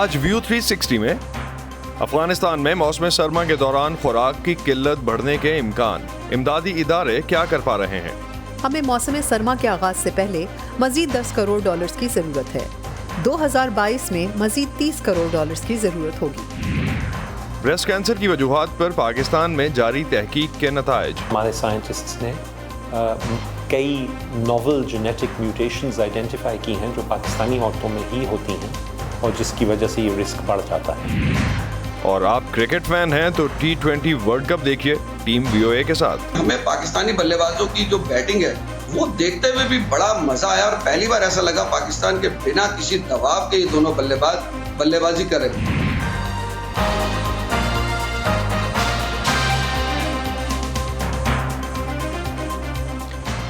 آج ویو 360 میں افغانستان میں موسم سرما کے دوران خوراک کی قلت بڑھنے کے امکان، امدادی ادارے کیا کر پا رہے ہیں؟ ہمیں موسم سرما کے آغاز سے پہلے مزید 10 کروڑ ڈالرز کی ضرورت ہے۔ 2022 میں مزید 30 کروڑ ڈالرز کی ضرورت ہوگی۔ بریسٹ کینسر کی وجوہات پر پاکستان میں جاری تحقیق کے نتائج۔ ہمارے سائنٹسٹس نے کئی ناول جینیٹک میوٹیشنز آئیڈینٹیفائی کی ہیں جو پاکستانی عورتوں میں ہی ہوتی ہیں اور جس کی وجہ سے یہ رسک بڑھ جاتا ہے۔ اور آپ کرکٹ فین ہیں تو T20 ورلڈ کپ دیکھیے ٹیم VOA کے ساتھ۔ ہمیں پاکستانی بلے بازوں کی جو بیٹنگ ہے وہ دیکھتے ہوئے بھی بڑا مزہ آیا اور پہلی بار ایسا لگا پاکستان کے بنا کسی دباؤ کے یہ دونوں بلے باز بلے بازی کر رہے ہیں۔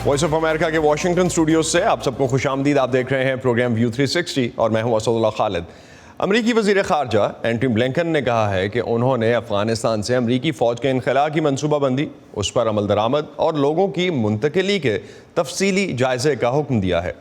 وائس آف امریکہ کے واشنگٹن اسٹوڈیوز سے آپ سب کو خوش آمدید۔ آپ دیکھ رہے ہیں پروگرام ویو 360 اور میں ہوں اسد اللہ خالد۔ امریکی وزیر خارجہ اینٹونی بلنکن نے کہا ہے کہ انہوں نے افغانستان سے امریکی فوج کے انخلاء کی منصوبہ بندی، اس پر عمل درآمد اور لوگوں کی منتقلی کے تفصیلی جائزے کا حکم دیا ہے۔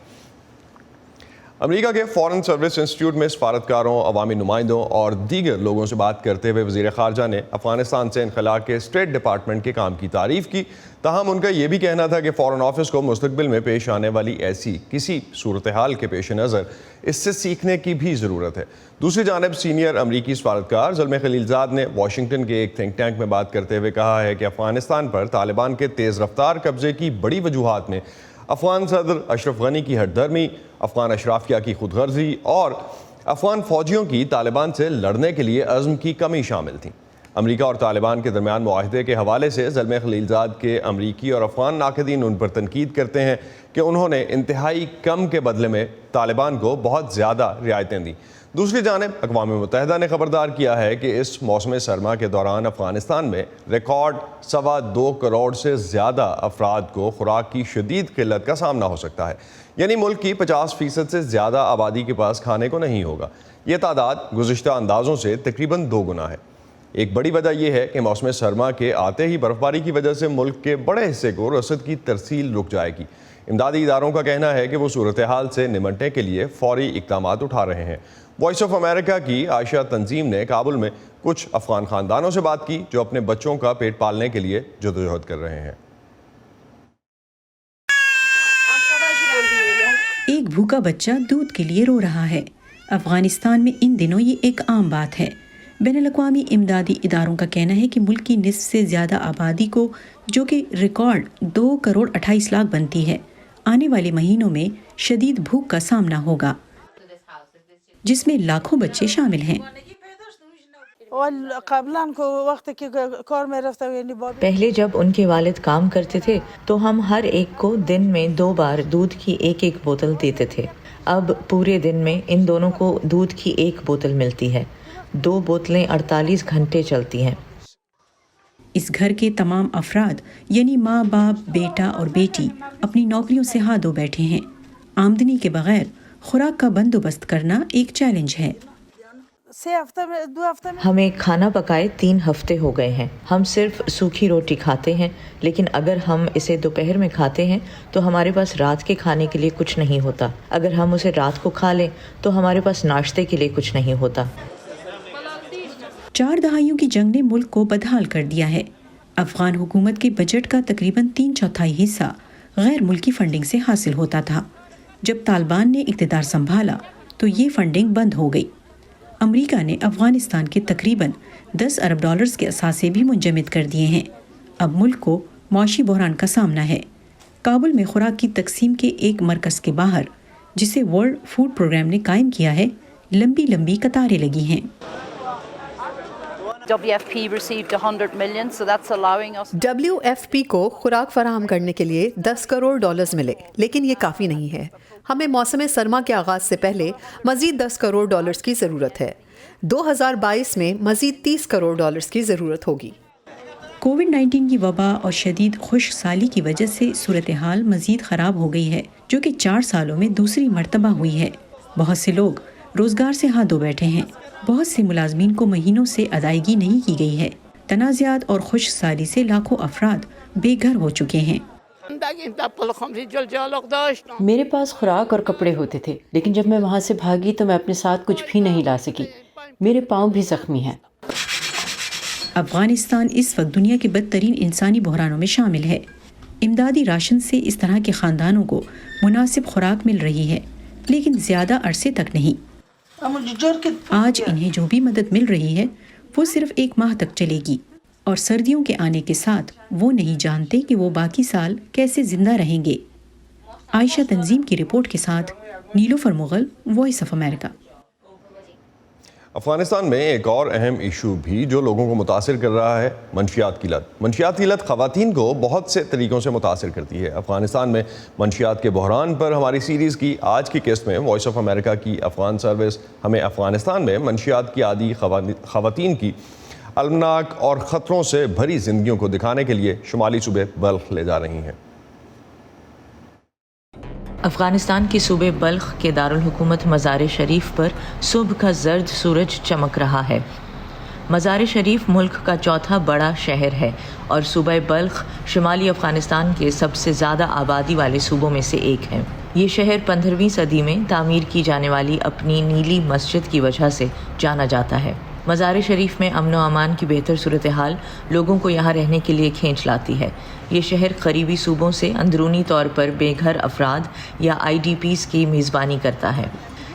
امریکہ کے فارن سروس انسٹیٹیوٹ میں سفارتکاروں، عوامی نمائندوں اور دیگر لوگوں سے بات کرتے ہوئے وزیر خارجہ نے افغانستان سے انخلاء کے اسٹیٹ ڈپارٹمنٹ کے کام کی تعریف کی، تاہم ان کا یہ بھی کہنا تھا کہ فارن آفس کو مستقبل میں پیش آنے والی ایسی کسی صورتحال کے پیش نظر اس سے سیکھنے کی بھی ضرورت ہے۔ دوسری جانب سینئر امریکی سفارتکار زلمے خلیلزاد نے واشنگٹن کے ایک تھنک ٹینک میں بات کرتے ہوئے کہا ہے کہ افغانستان پر طالبان کے تیز رفتار قبضے کی بڑی وجوہات میں افغان صدر اشرف غنی کی ہٹ دھرمی، افغان اشرافیہ کی خود غرضی اور افغان فوجیوں کی طالبان سے لڑنے کے لیے عزم کی کمی شامل تھیں۔ امریکہ اور طالبان کے درمیان معاہدے کے حوالے سے زلمے خلیلزاد کے امریکی اور افغان ناقدین ان پر تنقید کرتے ہیں کہ انہوں نے انتہائی کم کے بدلے میں طالبان کو بہت زیادہ رعایتیں دیں۔ دوسری جانب اقوام متحدہ نے خبردار کیا ہے کہ اس موسم سرما کے دوران افغانستان میں ریکارڈ 2.25 کروڑ سے زیادہ افراد کو خوراک کی شدید قلت کا سامنا ہو سکتا ہے، یعنی ملک کی 50% سے زیادہ آبادی کے پاس کھانے کو نہیں ہوگا۔ یہ تعداد گزشتہ اندازوں سے تقریباً 2 گنا ہے۔ ایک بڑی وجہ یہ ہے کہ موسم سرما کے آتے ہی برف باری کی وجہ سے ملک کے بڑے حصے کو رسد کی ترسیل رک جائے گی۔ امدادی اداروں کا کہنا ہے کہ وہ صورتحال سے نمٹنے کے لیے فوری اقدامات اٹھا رہے ہیں۔ وائس آف امریکہ کی عائشہ تنظیم نے کابل میں کچھ افغان خاندانوں سے بات کی جو اپنے بچوں کا پیٹ پالنے کے لیے جدوجہد کر رہے ہیں۔ ایک بھوکا بچہ دودھ کے لیے رو رہا ہے۔ افغانستان میں ان دنوں یہ ایک عام بات ہے۔ بین الاقوامی امدادی اداروں کا کہنا ہے کہ ملک کی نصف سے زیادہ آبادی کو، جو کہ ریکارڈ 2 کروڑ 28 لاکھ بنتی ہے، آنے والے مہینوں میں شدید بھوک کا سامنا ہوگا، جس میں لاکھوں بچے شامل ہیں۔ پہلے جب ان کے والد کام کرتے تھے تو ہم ہر ایک کو دن میں 2 بار دودھ کی ایک بوتل دیتے تھے۔ اب پورے دن میں ان دونوں کو دودھ کی 1 بوتل ملتی ہے۔ 2 بوتلیں 48 گھنٹے چلتی ہیں۔ اس گھر کے تمام افراد یعنی ماں، باپ، بیٹا اور بیٹی اپنی نوکریوں سے ہاتھ دھو بیٹھے ہیں۔ آمدنی کے بغیر خوراک کا بندوبست کرنا ایک چیلنج ہے۔ ہمیں کھانا پکائے 3 ہفتے ہو گئے ہیں۔ ہم صرف سوکھی روٹی کھاتے ہیں، لیکن اگر ہم اسے دوپہر میں کھاتے ہیں تو ہمارے پاس رات کے کھانے کے لیے کچھ نہیں ہوتا۔ اگر ہم اسے رات کو کھا لیں تو ہمارے پاس ناشتے کے لیے کچھ نہیں ہوتا۔ 4 دہائیوں کی جنگ نے ملک کو بدحال کر دیا ہے۔ افغان حکومت کے بجٹ کا تقریباً 3/4 حصہ غیر ملکی فنڈنگ سے حاصل ہوتا تھا۔ جب طالبان نے اقتدار سنبھالا تو یہ فنڈنگ بند ہو گئی۔ امریکہ نے افغانستان کے تقریباً 10 ارب ڈالرز کے اثاثے بھی منجمد کر دیے ہیں۔ اب ملک کو معاشی بحران کا سامنا ہے۔ کابل میں خوراک کی تقسیم کے ایک مرکز کے باہر، جسے ورلڈ فوڈ پروگرام نے قائم کیا ہے، لمبی لمبی قطاریں لگی ہیں۔ WFP کو خوراک فراہم کرنے کے لیے 10 کروڑ ڈالرز ملے، لیکن یہ کافی نہیں ہے۔ ہمیں موسم سرما کے آغاز سے پہلے مزید 10 کروڑ ڈالرز کی ضرورت ہے۔ 2022 میں مزید 30 کروڑ ڈالرز کی ضرورت ہوگی۔ کووڈ-19 کی وبا اور شدید خشک سالی کی وجہ سے صورتحال مزید خراب ہو گئی ہے، جو کہ 4 سالوں میں دوسری مرتبہ ہوئی ہے۔ بہت سے لوگ روزگار سے ہاتھ دھو بیٹھے ہیں۔ بہت سے ملازمین کو مہینوں سے ادائیگی نہیں کی گئی ہے۔ تنازعات اور خشک سالی سے لاکھوں افراد بے گھر ہو چکے ہیں۔ میرے پاس خوراک اور کپڑے ہوتے تھے، لیکن جب میں وہاں سے بھاگی تو میں اپنے ساتھ کچھ بھی نہیں لا سکی۔ میرے پاؤں بھی زخمی ہیں۔ افغانستان اس وقت دنیا کے بدترین انسانی بحرانوں میں شامل ہے۔ امدادی راشن سے اس طرح کے خاندانوں کو مناسب خوراک مل رہی ہے، لیکن زیادہ عرصے تک نہیں۔ آج انہیں جو بھی مدد مل رہی ہے وہ صرف 1 ماہ تک چلے گی، اور سردیوں کے آنے کے ساتھ وہ نہیں جانتے کہ وہ باقی سال کیسے زندہ رہیں گے۔ عائشہ تنظیم کی رپورٹ کے ساتھ Nilofar Mughal, Voice of America. Afghanistan میں ایک اور اہم ایشو بھی جو لوگوں کو متاثر کر رہا ہے منشیات کی لت۔ منشیات کی لت خواتین کو بہت سے طریقوں سے متاثر کرتی ہے۔ افغانستان میں منشیات کے بحران پر ہماری سیریز کی آج کی قسط میں وائس آف امریکہ کی افغان سروس ہمیں افغانستان میں منشیات کی عادی خواتین کی المناک اور خطروں سے بھری زندگیوں کو دکھانے کے لیے شمالی صوبے بلخ لے جا رہی ہیں۔ افغانستان کے صوبے بلخ کے دارالحکومت مزار شریف پر صبح کا زرد سورج چمک رہا ہے۔ مزار شریف ملک کا 4تھا بڑا شہر ہے اور صوبہ بلخ شمالی افغانستان کے سب سے زیادہ آبادی والے صوبوں میں سے ایک ہے۔ یہ شہر 15ویں صدی میں تعمیر کی جانے والی اپنی نیلی مسجد کی وجہ سے جانا جاتا ہے۔ مزار شریف میں امن و امان کی بہتر صورتحال لوگوں کو یہاں رہنے کے لیے کھینچ لاتی ہے۔ یہ شہر قریبی صوبوں سے اندرونی طور پر بے گھر افراد یا IDPs کی میزبانی کرتا ہے،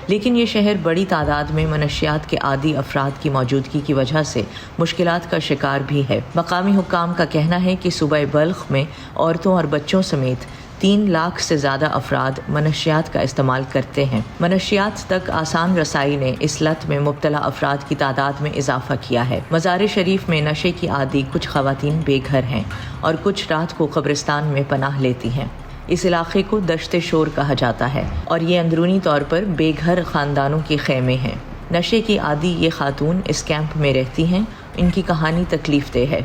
لیکن یہ شہر بڑی تعداد میں منشیات کے عادی افراد کی موجودگی کی وجہ سے مشکلات کا شکار بھی ہے۔ مقامی حکام کا کہنا ہے کہ صوبہ بلخ میں عورتوں اور بچوں سمیت 3 لاکھ سے زیادہ افراد منشیات کا استعمال کرتے ہیں۔ منشیات تک آسان رسائی نے اس لت میں مبتلا افراد کی تعداد میں اضافہ کیا ہے۔ مزار شریف میں نشے کی عادی کچھ خواتین بے گھر ہیں اور کچھ رات کو قبرستان میں پناہ لیتی ہیں۔ اس علاقے کو دشت شور کہا جاتا ہے اور یہ اندرونی طور پر بے گھر خاندانوں کے خیمے ہیں۔ نشے کی عادی یہ خاتون اس کیمپ میں رہتی ہیں۔ ان کی کہانی تکلیف دہ ہے۔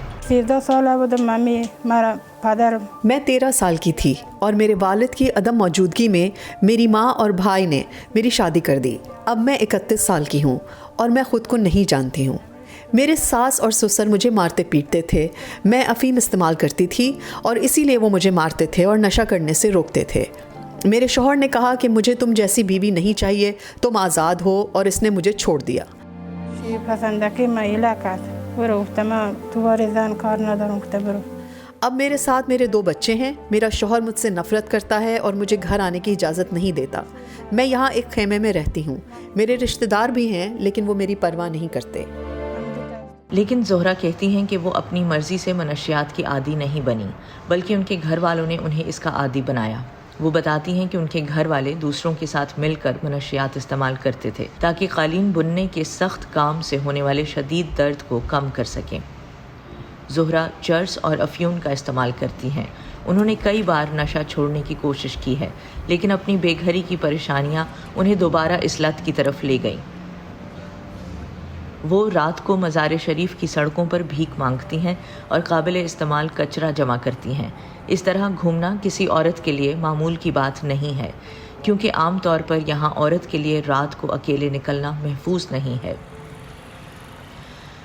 میں 13 سال کی تھی اور میرے والد کی عدم موجودگی میں میری ماں اور بھائی نے میری شادی کر دی۔ اب میں 31 سال کی ہوں اور میں خود کو نہیں جانتی ہوں۔ میرے ساس اور سسر مجھے مارتے پیٹتے تھے۔ میں افیم استعمال کرتی تھی اور اسی لیے وہ مجھے مارتے تھے اور نشہ کرنے سے روکتے تھے۔ میرے شوہر نے کہا کہ مجھے تم جیسی بیوی نہیں چاہیے، تم آزاد ہو، اور اس نے مجھے چھوڑ دیا۔ اب میرے ساتھ میرے 2 بچے ہیں۔ میرا شوہر مجھ سے نفرت کرتا ہے اور مجھے گھر آنے کی اجازت نہیں دیتا۔ میں یہاں ایک خیمے میں رہتی ہوں۔ میرے رشتہ دار بھی ہیں لیکن وہ میری پرواہ نہیں کرتے۔ لیکن زہرا کہتی ہیں کہ وہ اپنی مرضی سے منشیات کی عادی نہیں بنی، بلکہ ان کے گھر والوں نے انہیں اس کا عادی بنایا۔ وہ بتاتی ہیں کہ ان کے گھر والے دوسروں کے ساتھ مل کر منشیات استعمال کرتے تھے تاکہ قالین بننے کے سخت کام سے ہونے والے شدید درد کو کم کر سکیں۔ زہرا چرس اور افیون کا استعمال کرتی ہیں۔ انہوں نے کئی بار نشہ چھوڑنے کی کوشش کی ہے، لیکن اپنی بے گھری کی پریشانیاں انہیں دوبارہ اس لت کی طرف لے گئیں۔ وہ رات کو مزار شریف کی سڑکوں پر بھیک مانگتی ہیں اور قابل استعمال کچرا جمع کرتی ہیں۔ اس طرح گھومنا کسی عورت کے لیے معمول کی بات نہیں ہے، کیونکہ عام طور پر یہاں عورت کے لیے رات کو اکیلے نکلنا محفوظ نہیں ہے۔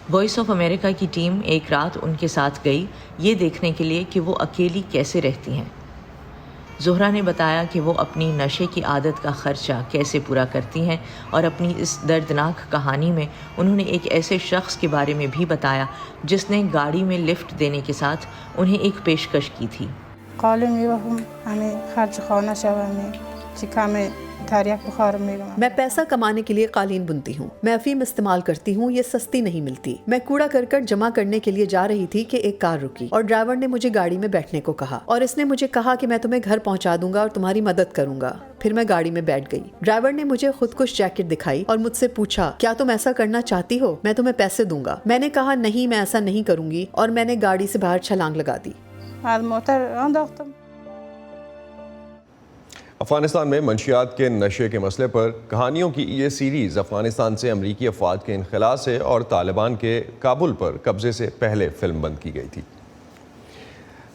وائس آف امریکہ کی ٹیم ایک رات ان کے ساتھ گئی یہ دیکھنے کے لیے کہ وہ اکیلی کیسے رہتی ہیں۔ زہرا نے بتایا کہ وہ اپنی نشے کی عادت کا خرچہ کیسے پورا کرتی ہیں، اور اپنی اس دردناک کہانی میں انہوں نے ایک ایسے شخص کے بارے میں بھی بتایا جس نے گاڑی میں لفٹ دینے کے ساتھ انہیں ایک پیشکش کی تھی۔ میں پیسہ کمانے کے لیے قالین بنتی ہوں۔ میں افیم استعمال کرتی ہوں، یہ سستی نہیں ملتی۔ میں کوڑا کرکٹ جمع کرنے کے لیے جا رہی تھی کہ ایک کار رکی اور ڈرائیور نے مجھے گاڑی میں بیٹھنے کو کہا اور اس نے مجھے کہا کہ میں تمہیں گھر پہنچا دوں گا اور تمہاری مدد کروں گا۔ پھر میں گاڑی میں بیٹھ گئی۔ ڈرائیور نے مجھے خودکش جیکٹ دکھائی اور مجھ سے پوچھا کیا تم ایسا کرنا چاہتی ہو، میں تمہیں پیسے دوں گا۔ میں نے کہا نہیں، میں ایسا نہیں کروں گی، اور میں نے گاڑی سے باہر چھلانگ لگا دی۔ افغانستان میں منشیات کے نشے کے مسئلے پر کہانیوں کی یہ سیریز افغانستان سے امریکی افواج کے انخلاء سے اور طالبان کے کابل پر قبضے سے پہلے فلم بند کی گئی تھی۔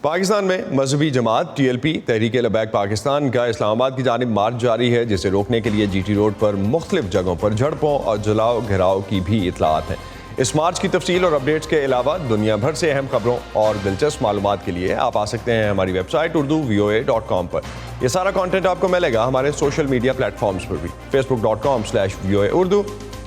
پاکستان میں مذہبی جماعت TLP تحریک لبیک پاکستان کا اسلام آباد کی جانب مارچ جاری ہے، جسے روکنے کے لیے GT روڈ پر مختلف جگہوں پر جھڑپوں اور جلاؤ گھیراؤ کی بھی اطلاعات ہیں۔ اس مارچ کی تفصیل اور اپڈیٹس کے علاوہ دنیا بھر سے اہم خبروں اور دلچسپ معلومات کے لیے آپ آ سکتے ہیں ہماری ویب سائٹ urduvoa.com پر۔ یہ سارا کانٹینٹ آپ کو ملے گا ہمارے سوشل میڈیا پلیٹ فارمز پر بھی، facebook.com/voa urdu،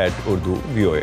@urduvoa।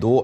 2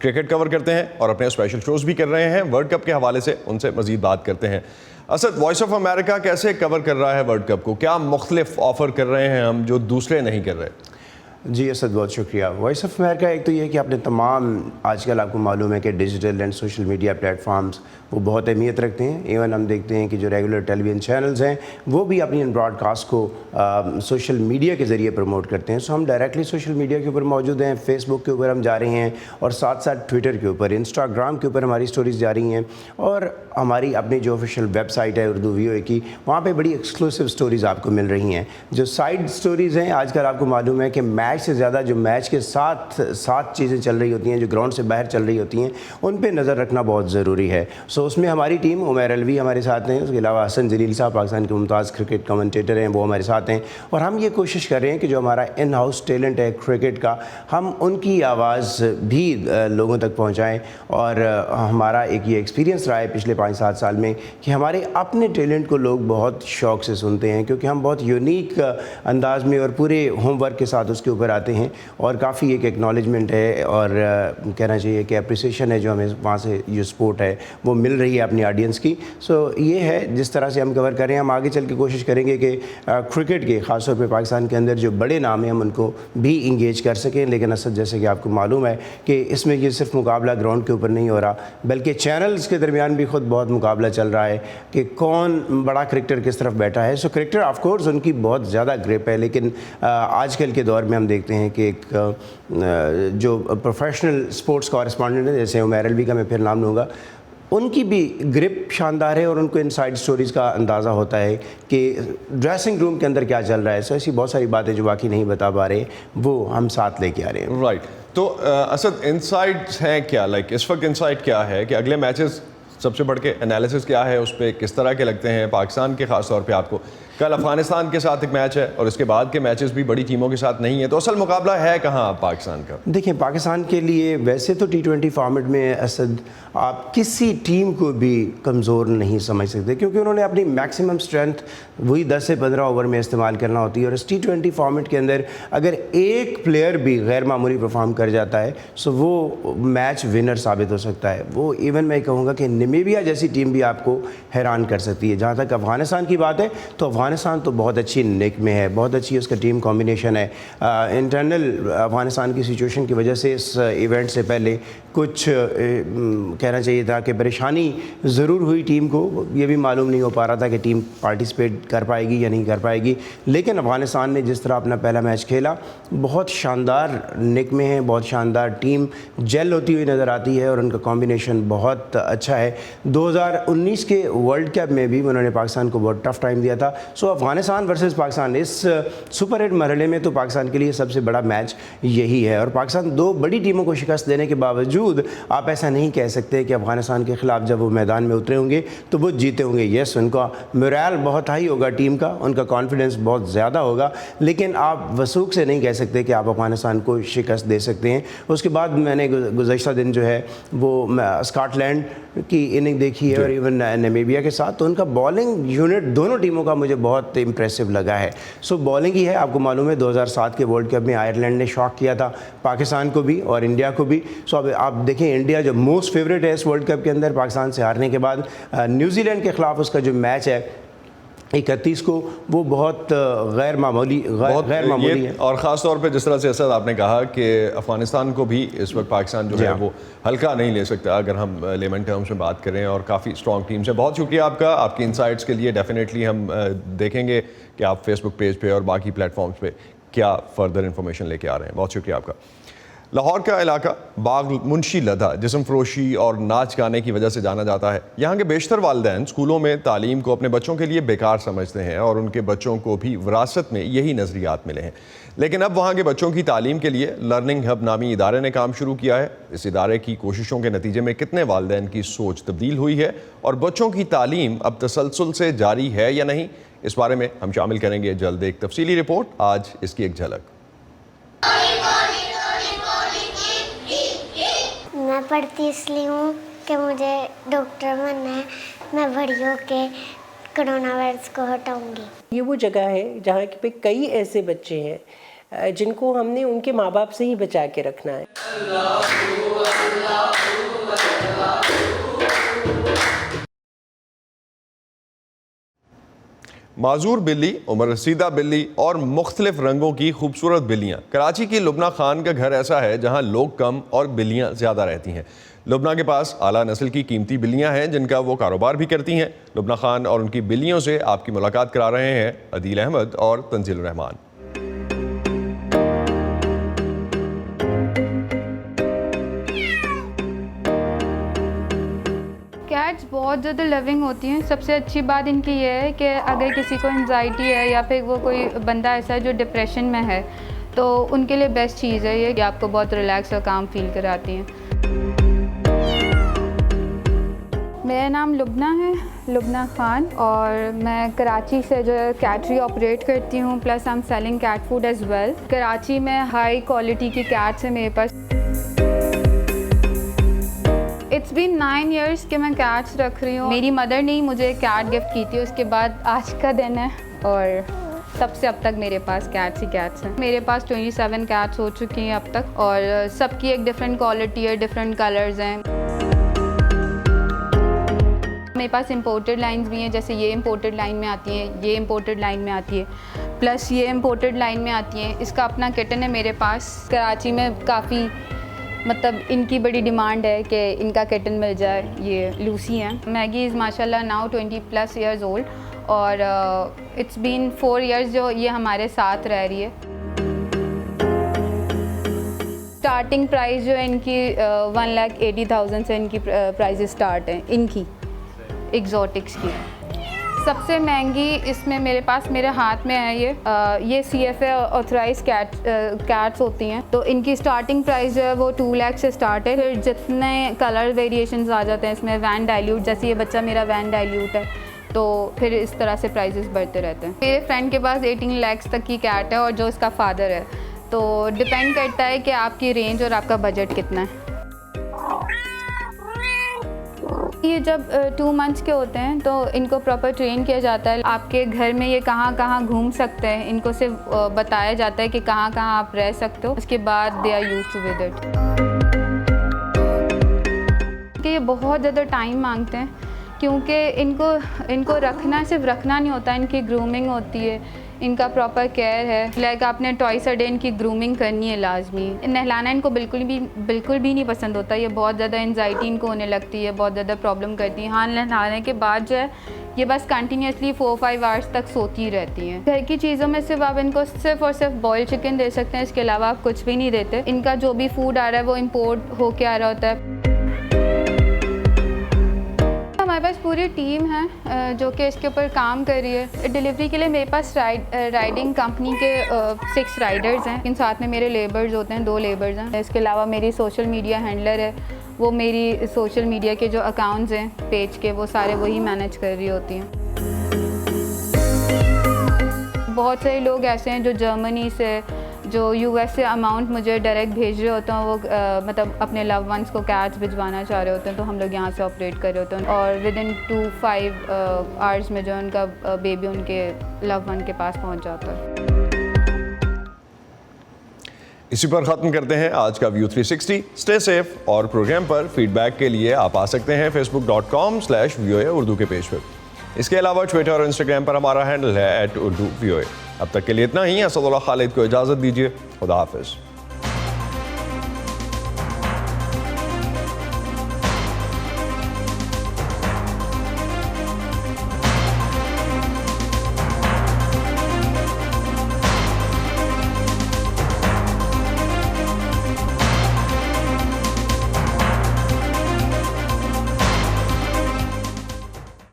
کرکٹ کور کرتے ہیں اور اپنے اسپیشل شوز بھی کر رہے ہیں. ورلڈ کپ کے حوالے سے ان سے مزید بات کرتے ہیں. اسد، وائس آف امریکہ کیسے کور کر رہا ہے ورلڈ کپ کو؟ کیا مختلف آفر کر رہے ہیں ہم جو دوسرے نہیں کر رہے؟ جی اسد، بہت شکریہ. وائس آف امریکہ ایک تو یہ کہ آپ نے تمام، آج کل آپ کو معلوم ہے کہ digital and social media platforms وہ بہت اہمیت رکھتے ہیں. ایون ہم دیکھتے ہیں کہ جو ریگولر ٹیلی ویژن چینلز ہیں وہ بھی اپنی ان براڈ کاسٹ کو سوشل میڈیا کے ذریعے پروموٹ کرتے ہیں. سو ہم ڈائریکٹلی سوشل میڈیا کے اوپر موجود ہیں. فیس بک کے اوپر ہم جا رہے ہیں اور ساتھ ساتھ ٹویٹر کے اوپر، انسٹاگرام کے اوپر ہماری سٹوریز جا رہی ہیں. اور ہماری اپنی جو آفیشیل ویب سائٹ ہے اردو VOA کی، وہاں پہ بڑی ایکسکلوسیو سٹوریز آپ کو مل رہی ہیں. جو سائڈ سٹوریز ہیں، آج کل آپ کو معلوم ہے کہ میچ سے زیادہ جو میچ کے ساتھ چیزیں چل رہی ہوتی ہیں، جو گراؤنڈ سے باہر چل رہی ہوتی ہیں، ان پہ نظر رکھنا بہت ضروری ہے. سو اس میں ہماری ٹیم، عمیر الوی ہمارے ساتھ ہیں، اس کے علاوہ حسن جلیل صاحب پاکستان کے ممتاز کرکٹ کمنٹیٹر ہیں، وہ ہمارے ساتھ ہیں. اور ہم یہ کوشش کر رہے ہیں کہ جو ہمارا ان ہاؤس ٹیلنٹ ہے کرکٹ کا، ہم ان کی آواز بھی لوگوں تک پہنچائیں. اور ہمارا ایک یہ ایکسپیرینس رہا ہے پچھلے 5-7 سال میں کہ ہمارے اپنے ٹیلنٹ کو لوگ بہت شوق سے سنتے ہیں، کیونکہ ہم بہت یونیک انداز میں اور پورے ہوم ورک کے ساتھ اس کے اوپر آتے ہیں. اور کافی ایک ایکنالجمنٹ ہے اور کہنا چاہیے کہ اپریسیشن ہے جو ہمیں وہاں سے جو سپورٹ ہے وہ مل رہی ہے اپنی آڈینس کی. سو یہ ہے جس طرح سے ہم کور کر رہے ہیں. ہم آگے چل کے کوشش کریں گے کہ کرکٹ کے، خاص طور پہ پاکستان کے اندر جو بڑے نام ہیں، ہم ان کو بھی انگیج کر سکیں. لیکن اسد، جیسے کہ آپ کو معلوم ہے کہ اس میں یہ صرف مقابلہ گراؤنڈ کے اوپر نہیں ہو رہا، بلکہ چینلز کے درمیان بھی خود بہت مقابلہ چل رہا ہے کہ کون بڑا کرکٹر کس طرف بیٹھا ہے. سو کرکٹر آف کورس ان کی بہت زیادہ گرپ ہے، لیکن آج کل کے دور میں ہم دیکھتے ہیں کہ ایک جو پروفیشنل سپورٹس کورسپونڈنٹ ہیں، جیسے عمیر الوی کا میں پھر نام لوں گا، ان کی بھی گرپ شاندار ہے اور ان کو انسائڈ سٹوریز کا اندازہ ہوتا ہے کہ ڈریسنگ روم کے اندر کیا چل رہا ہے. سو ایسی بہت ساری باتیں جو باقی نہیں بتا پا رہے وہ ہم ساتھ لے کے آ رہے ہیں. رائٹ. تو اسد، انسائٹس ہیں کیا؟ لائک اس وقت انسائٹ کیا ہے کہ اگلے میچز سب سے بڑھ کے انالیسس کیا ہے اس پہ، کس طرح کے لگتے ہیں پاکستان کے؟ خاص طور پہ آپ کو کل افغانستان کے ساتھ ایک میچ ہے اور اس کے بعد کے میچز بھی بڑی ٹیموں کے ساتھ نہیں ہیں، تو اصل مقابلہ ہے کہاں پاکستان کا؟ دیکھیں، پاکستان کے لیے ویسے تو T20 فارمیٹ میں اسد آپ کسی ٹیم کو بھی کمزور نہیں سمجھ سکتے، کیونکہ انہوں نے اپنی میکسیمم سٹرینتھ وہی 10 سے 15 اوور میں استعمال کرنا ہوتی ہے. اور اس T20 فارمیٹ کے اندر اگر ایک پلیئر بھی غیر معمولی پرفارم کر جاتا ہے سو وہ میچ ونر ثابت ہو سکتا ہے. وہ ایون میں کہوں گا کہ نمیبیا جیسی ٹیم بھی آپ کو حیران کر سکتی ہے. جہاں تک افغانستان کی بات ہے تو افغانستان تو بہت اچھی نک میں ہے، بہت اچھی اس کا ٹیم کمبینیشن ہے. انٹرنل افغانستان کی سچویشن کی وجہ سے اس ایونٹ سے پہلے کچھ کہنا چاہیے تھا کہ پریشانی ضرور ہوئی ٹیم کو. یہ بھی معلوم نہیں ہو پا رہا تھا کہ ٹیم پارٹیسپیٹ کر پائے گی یا نہیں کر پائے گی. لیکن افغانستان نے جس طرح اپنا پہلا میچ کھیلا، بہت شاندار نک میں ہے، بہت شاندار ٹیم جیل ہوتی ہوئی نظر آتی ہے اور ان کا کمبینیشن بہت اچھا ہے. 2019 کے ورلڈ کپ میں بھی انہوں نے پاکستان کو بہت ٹف ٹائم دیا تھا. سو افغانستان ورسز پاکستان اس سپر 8 مرحلے میں تو پاکستان کے لیے سب سے بڑا میچ یہی ہے. اور پاکستان دو بڑی ٹیموں کو شکست دینے کے باوجود آپ ایسا نہیں کہہ سکتے کہ افغانستان کے خلاف جب وہ میدان میں اترے ہوں گے تو وہ جیتے ہوں گے. یس، ان کا مورال بہت ہائی ہوگا ٹیم کا، ان کا کانفیڈنس بہت زیادہ ہوگا، لیکن آپ وثوق سے نہیں کہہ سکتے کہ آپ افغانستان کو شکست دے سکتے ہیں. اس کے بعد میں نے گزشتہ دن جو ہے وہ اسکاٹ لینڈ کی اننگ دیکھی ہے اور ایون نمیبیا کے ساتھ، تو ان کا بالنگ یونٹ دونوں ٹیموں کا مجھے بہت امپریسو لگا ہے. سو بالنگ ہی ہے. آپ کو معلوم ہے 2007 کے ورلڈ کپ میں آئرلینڈ نے شاک کیا تھا پاکستان کو بھی اور انڈیا کو بھی. سو اب آپ دیکھیں، انڈیا جو موسٹ فیوریٹ ہے اس ورلڈ کپ کے اندر، پاکستان سے ہارنے کے بعد نیوزی لینڈ کے خلاف اس کا جو میچ ہے 31 کو، وہ بہت غیر معمولی ہے. اور خاص طور پہ جس طرح سے اسد آپ نے کہا کہ افغانستان کو بھی اس وقت پاکستان جو ہے وہ ہلکا نہیں لے سکتا اگر ہم لیمن ٹرمز میں بات کریں، اور کافی اسٹرانگ ٹیمز ہیں. بہت شکریہ آپ کا، آپ کی انسائٹس کے لیے. ڈیفینیٹلی ہم دیکھیں گے کہ آپ فیس بک پیج پہ اور باقی پلیٹ فارمز پہ کیا فردر انفارمیشن لے کے آ رہے ہیں. بہت شکریہ آپ کا. لاہور کا علاقہ باغ منشی لدھا جسم فروشی اور ناچ گانے کی وجہ سے جانا جاتا ہے. یہاں کے بیشتر والدین اسکولوں میں تعلیم کو اپنے بچوں کے لیے بیکار سمجھتے ہیں اور ان کے بچوں کو بھی وراثت میں یہی نظریات ملے ہیں. لیکن اب وہاں کے بچوں کی تعلیم کے لیے لرننگ ہب نامی ادارے نے کام شروع کیا ہے. اس ادارے کی کوششوں کے نتیجے میں کتنے والدین کی سوچ تبدیل ہوئی ہے اور بچوں کی تعلیم اب تسلسل سے جاری ہے یا نہیں، اس بارے میں ہم شامل کریں گے جلد ایک تفصیلی رپورٹ. آج اس کی ایک جھلک. میں پڑھتی اس لیے ہوں کہ مجھے ڈاکٹر بننا ہے. میں بڑی ہو کے کرونا وائرس کو ہٹاؤں گی. یہ وہ جگہ ہے جہاں پہ کئی ایسے بچے ہیں جن کو ہم نے ان کے ماں باپ سے ہی بچا کے رکھنا ہے. معذور بلی، عمر رسیدہ بلی اور مختلف رنگوں کی خوبصورت بلیاں. کراچی کی لبنہ خان کا گھر ایسا ہے جہاں لوگ کم اور بلیاں زیادہ رہتی ہیں. لبنہ کے پاس اعلیٰ نسل کی قیمتی بلیاں ہیں جن کا وہ کاروبار بھی کرتی ہیں. لبنہ خان اور ان کی بلیوں سے آپ کی ملاقات کرا رہے ہیں عدیل احمد اور تنزیل الرحمان. کیٹس بہت زیادہ لونگ ہوتی ہیں. سب سے اچھی بات ان کی یہ ہے کہ اگر کسی کو انزائٹی ہے یا پھر وہ کوئی بندہ ایسا ہے جو ڈپریشن میں ہے تو ان کے لیے بیسٹ چیز ہے یہ کہ آپ کو بہت ریلیکس اور کام فیل کراتی ہیں. میرا نام لبنہ ہے، لبنہ خان، اور میں کراچی سے جو ہے کیٹری آپریٹ کرتی ہوں، plus I'm selling cat food as well. Karachi میں ہائی کوالٹی کی کیٹس ہیں میرے پاس. اٹس بین 9 years کہ میں کیٹس رکھ رہی ہوں. میری مدر نے ہی مجھے کیٹ گفٹ کی تھی، اس کے بعد آج کا دن ہے اور تب سے اب تک میرے پاس کیٹس ہی کیٹس ہیں. میرے پاس 27 کیٹس ہو چکی ہیں اب تک، اور سب کی ایک ڈفرینٹ کوالٹی ہے، ڈفرینٹ کلرز ہیں. میرے پاس امپورٹڈ لائنز بھی ہیں، جیسے یہ امپورٹڈ لائن میں آتی ہیں، یہ امپورٹڈ لائن میں آتی ہے، پلس یہ امپورٹڈ لائن میں آتی ہیں. اس کا اپنا کٹن ہے میرے پاس. کراچی میں کافی مطلب ان کی بڑی ڈیمانڈ ہے کہ ان کا کٹن مل جائے. یہ لوسی ہیں. میگی از ماشاء اللہ ناؤ 20+ years old، اور اٹس بین 4 years جو یہ ہمارے ساتھ رہ رہی ہے. اسٹارٹنگ پرائز جو ہے ان کی 1,80,000 سے ان کی پرائز اسٹارٹ ہیں ان کی ایگزوٹکس کی. سب سے مہنگی اس میں میرے پاس میرے ہاتھ میں ہے یہ CFA آتھرائز کیٹس ہوتی ہیں، تو ان کی اسٹارٹنگ پرائز جو ہے وہ 2 lakhs سے اسٹارٹ ہے. پھر جتنے کلر ویریشنز آ جاتے ہیں اس میں، وین ڈائلیوٹ، جیسے یہ بچہ میرا وین ڈائلیوٹ ہے، تو پھر اس طرح سے پرائزز بڑھتے رہتے ہیں. میرے فرینڈ کے پاس 18 lakhs تک کی کیٹ ہے، اور جو اس کا فادر ہے. تو ڈپینڈ کرتا ہے کہ آپ کی رینج اور آپ کا بجٹ کتنا ہے. یہ جب 2 months کے ہوتے ہیں تو ان کو پراپر ٹرین کیا جاتا ہے. آپ کے گھر میں یہ کہاں کہاں گھوم سکتے ہیں ان کو صرف بتایا جاتا ہے کہ کہاں کہاں آپ رہ سکتے ہو. اس کے بعد they are used to with it. کہ یہ بہت زیادہ ٹائم مانگتے ہیں، کیونکہ ان کو رکھنا صرف رکھنا نہیں ہوتا، ان کی گرومنگ ہوتی ہے، ان کا پراپر کیئر ہے. لائک آپ نے ٹوائس اے ڈے ان کی گرومنگ کرنی ہے لازمی. نہلانا ان کو بالکل بھی نہیں پسند ہوتا. یہ بہت زیادہ انزائٹی ان کو ہونے لگتی ہے، بہت زیادہ پرابلم کرتی ہیں. ہاں، نہلانے کے بعد جو ہے یہ بس کنٹینیوسلی 4-5 hours تک سوتی رہتی ہیں. گھر کی چیزوں میں صرف آپ ان کو صرف اور صرف بوائل چکن دے سکتے ہیں، اس کے علاوہ آپ کچھ بھی نہیں دیتے. ان کا جو بھی فوڈ آ رہا ہے وہ امپورٹ ہو کے آ رہا ہوتا ہے. ہمارے پاس پوری ٹیم ہے جو کہ اس کے اوپر کام کر رہی ہے. ڈیلیوری کے لیے میرے پاس رائڈنگ کمپنی کے 6 رائڈرز ہیں. ان ساتھ میں میرے لیبرز ہوتے ہیں، 2 لیبرز ہیں. اس کے علاوہ میری سوشل میڈیا ہینڈلر ہے، وہ میری سوشل میڈیا کے جو اکاؤنٹس ہیں پیج کے، وہ سارے وہی مینیج کر رہی ہوتی ہیں. بہت سارے لوگ ایسے ہیں جو جرمنی سے، جو US سے اماؤنٹ مجھے ڈائریکٹ بھیج رہے ہوتے ہیں. وہ مطلب اپنے لو ونس کو کیٹس بھجوانا چاہ رہے ہوتے ہیں، تو ہم لوگ یہاں سے آپریٹ کر رہے ہوتے ہیں. اور ودن 2-5 hours میں جو ان کا بیبی ان کے لو ون کے پاس پہنچ جاتا ہے. اسی پر ختم کرتے ہیں آج کا View 360. Stay safe. اور پروگرام پر فیڈ بیک کے لیے آپ آ سکتے ہیں facebook.com/VOA اردو کے پیج پہ. اس کے علاوہ ٹویٹر اور انسٹاگرام پر ہمارا ہینڈل ہے @UrduVOA. اب تک کے لیے اتنا ہی. اسد اللہ خالد کو اجازت دیجیے. خدا حافظ.